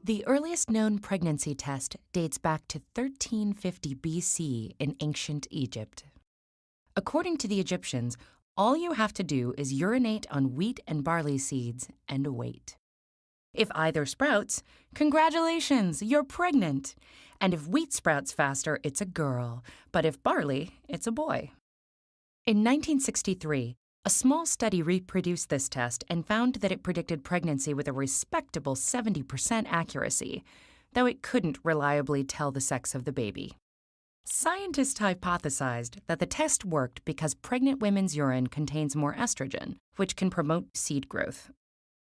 The earliest known pregnancy test dates back to 1350 BC in ancient Egypt. According to the Egyptians, all you have to do is urinate on wheat and barley seeds and wait. If either sprouts, congratulations, you're pregnant. And if wheat sprouts faster, it's a girl. But if barley, it's a boy. In 1963, a small study reproduced this test and found that it predicted pregnancy with a respectable 70% accuracy, though it couldn't reliably tell the sex of the baby. Scientists hypothesized that the test worked because pregnant women's urine contains more estrogen, which can promote seed growth.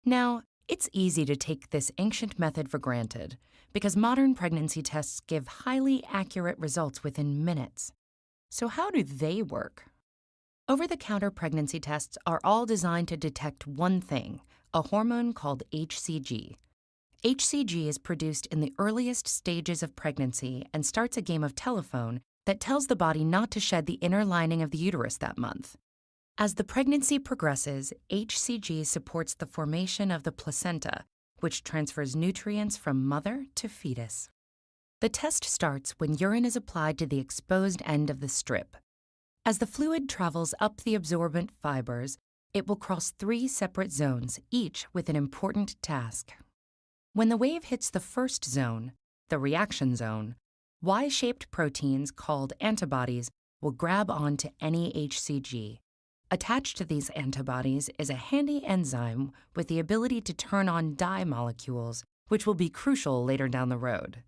Now, it's easy to take this ancient method for granted because modern pregnancy tests give highly accurate results within minutes. So how do they work? Over-the-counter pregnancy tests are all designed to detect one thing, a hormone called HCG. HCG is produced in the earliest stages of pregnancy and starts a game of telephone that tells the body not to shed the inner lining of the uterus that month. As the pregnancy progresses, HCG supports the formation of the placenta, which transfers nutrients from mother to fetus. The test starts when urine is applied to the exposed end of the strip. As the fluid travels up the absorbent fibers, it will cross 3 separate zones, each with an important task. When the wave hits the first zone, the reaction zone, Y-shaped proteins called antibodies will grab onto any HCG. Attached to these antibodies is a handy enzyme with the ability to turn on dye molecules, which will be crucial later down the road.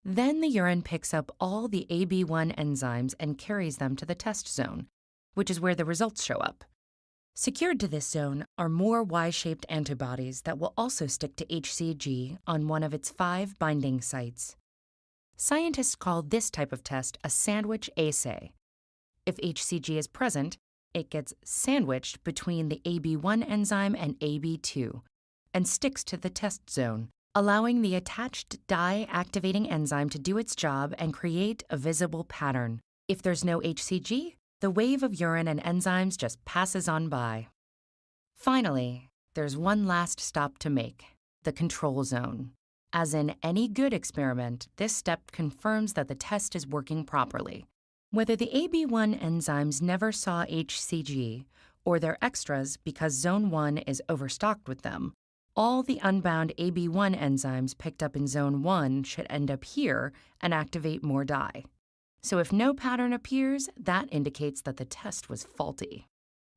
Then the urine picks up all the AB1 enzymes and carries them to the test zone, which is where the results show up. Secured to this zone are more Y-shaped antibodies that will also stick to HCG on one of its 5 binding sites. Scientists call this type of test a sandwich assay. If HCG is present, it gets sandwiched between the AB1 enzyme and AB2 and sticks to the test zone, allowing the attached dye-activating enzyme to do its job and create a visible pattern. If there's no HCG, the wave of urine and enzymes just passes on by. Finally, there's one last stop to make, the control zone. As in any good experiment, this step confirms that the test is working properly. Whether the AB1 enzymes never saw HCG, or they're extras because Zone 1 is overstocked with them, all the unbound AB1 enzymes picked up in Zone 1 should end up here and activate more dye. So if no pattern appears, that indicates that the test was faulty.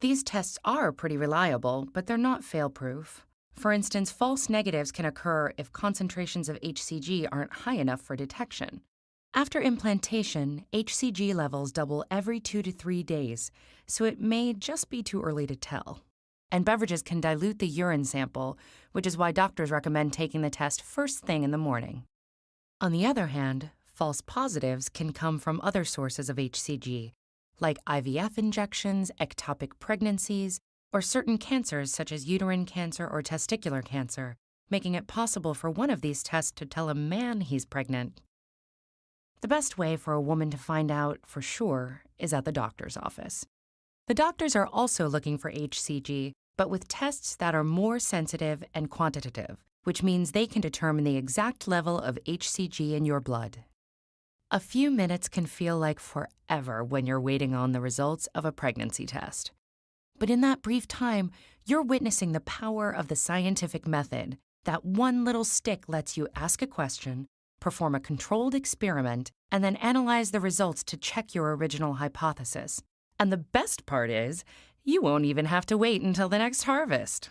These tests are pretty reliable, but they're not fail-proof. For instance, false negatives can occur if concentrations of HCG aren't high enough for detection. After implantation, HCG levels double every 2 to 3 days, so it may just be too early to tell. And beverages can dilute the urine sample, which is why doctors recommend taking the test first thing in the morning. On the other hand, false positives can come from other sources of HCG, like IVF injections, ectopic pregnancies, or certain cancers such as uterine cancer or testicular cancer, making it possible for one of these tests to tell a man he's pregnant. The best way for a woman to find out for sure is at the doctor's office. The doctors are also looking for HCG, but with tests that are more sensitive and quantitative, which means they can determine the exact level of HCG in your blood. A few minutes can feel like forever when you're waiting on the results of a pregnancy test. But in that brief time, you're witnessing the power of the scientific method. That one little stick lets you ask a question, perform a controlled experiment, and then analyze the results to check your original hypothesis. And the best part is, you won't even have to wait until the next harvest.